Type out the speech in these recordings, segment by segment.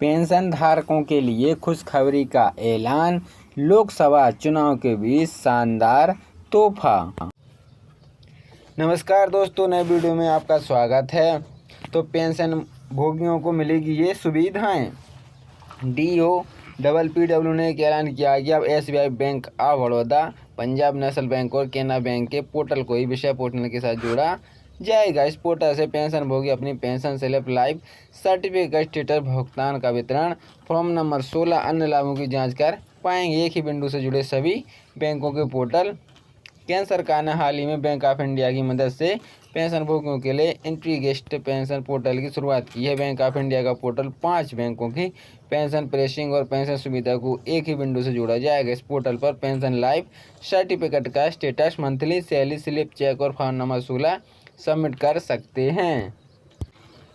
Pension धारकों के लिए खुशखबरी का ऐलान। लोकसभा चुनाव के बीच शानदार तोहफा। नमस्कार दोस्तों, नए वीडियो में आपका स्वागत है। तो पेंशन भोगियों को मिलेगी ये सुविधाएं। DOPPW ने ऐलान किया कि अब SBI bank of Baroda, Punjab national bank और केनरा बैंक के पोर्टल को ही विषय पोर्टल के साथ जोड़ा जाएगा। इस पोर्टल से पेंशन भोगी अपनी pension slip, life certificate, status, भुगतान का वितरण, फॉर्म नंबर 16 अन्य लाभों की जांच कर पाएंगे। एक ही बिंदु से जुड़े सभी बैंकों के पोर्टल। केंद्र सरकार ने हाल ही में बैंक ऑफ इंडिया की मदद से पेंशन भोगियों के लिए इंटीग्रेटेड पेंशन पोर्टल की शुरुआत की है। बैंक ऑफ इंडिया का पोर्टल 5 बैंकों की पेंशन प्रोसेसिंग और पेंशन सुविधा को एक ही बिंदु से जोड़ा जाएगा। इस पोर्टल पर पेंशन लाइफ सर्टिफिकेट का status, monthly salary slip, check और फॉर्म नंबर 16 सबमिट कर सकते हैं।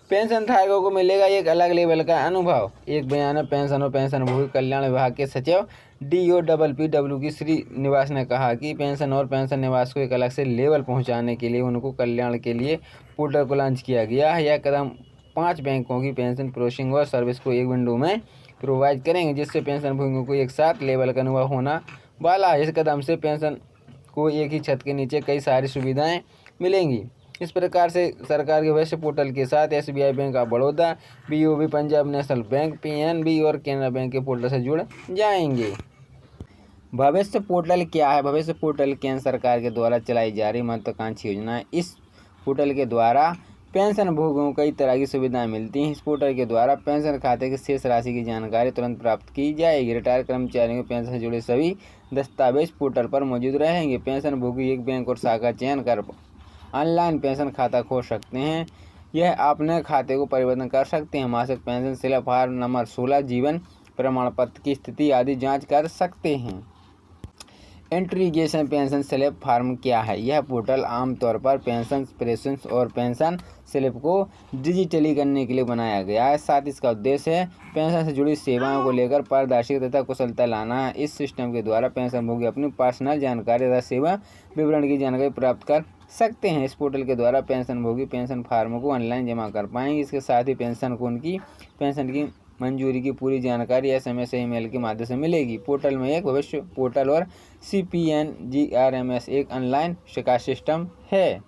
पेंशन धारकों को मिलेगा एक अलग लेवल का अनुभव। एक बयान में पेंशन और पेंशनभोगी कल्याण विभाग के सचिव DOPPW की श्रीनिवास ने कहा कि पेंशन और पेंशन निवास को एक अलग से लेवल पहुंचाने के लिए उनको कल्याण के लिए पोर्टल को लॉन्च किया गया है। यह कदम 5 बैंकों की पेंशन प्रोसेसिंग और सर्विस को एक विंडो में प्रोवाइड करेंगे, जिससे पेंशन भोगियों को एक साथ लेवल का अनुभव होना वाला है। इस कदम से पेंशन को एक ही छत के नीचे कई सारी सुविधाएं मिलेंगी। इस प्रकार से सरकार के भविष्य पोर्टल के साथ SBI bank of Baroda, BOB, Punjab national bank, PNB और केनरा बैंक के पोर्टल से जुड़ जाएंगे। भविष्य पोर्टल क्या है? भविष्य पोर्टल केंद्र सरकार के द्वारा चलाई जा रही महत्वाकांक्षी योजना है। इस पोर्टल के द्वारा पेंशन भोगियों को कई तरह की सुविधाएं मिलती हैं। इस पोर्टल के द्वारा पेंशन खाते की शेष राशि की जानकारी तुरंत प्राप्त की जाएगी। रिटायर कर्मचारियों के पेंशन से जुड़े सभी दस्तावेज पोर्टल पर मौजूद रहेंगे। पेंशन भोगी एक बैंक और शाखा चयन कर ऑनलाइन पेंशन खाता खोल सकते हैं। यह अपने खाते को परिवर्तन कर सकते हैं। मासिक पेंशन स्लिप, फॉर्म नंबर 16, जीवन प्रमाण पत्र की स्थिति आदि जांच कर सकते हैं। इंटीग्रेटेड पेंशन स्लिप फॉर्म क्या है? यह पोर्टल आमतौर पर पेंशन प्रोसेसिंग और पेंशन स्लिप को डिजिटली करने के लिए बनाया गया है। साथ ही इसका उद्देश्य है पेंशन से जुड़ी सेवाओं को लेकर पारदर्शिता तथा कुशलता लाना है। इस सिस्टम के द्वारा पेंशन भोगी अपनी पर्सनल जानकारी तथा सेवा विवरण की जानकारी प्राप्त कर सकते हैं। इस पोर्टल के द्वारा पेंशन भोगी पेंशन फॉर्म को ऑनलाइन जमा कर पाएंगे। इसके साथ ही पेंशन को उनकी पेंशन की मंजूरी की पूरी जानकारी SMS या ईमेल के माध्यम से मिलेगी। पोर्टल में एक भविष्य पोर्टल और CPNGRMS एक ऑनलाइन शिकायत सिस्टम है।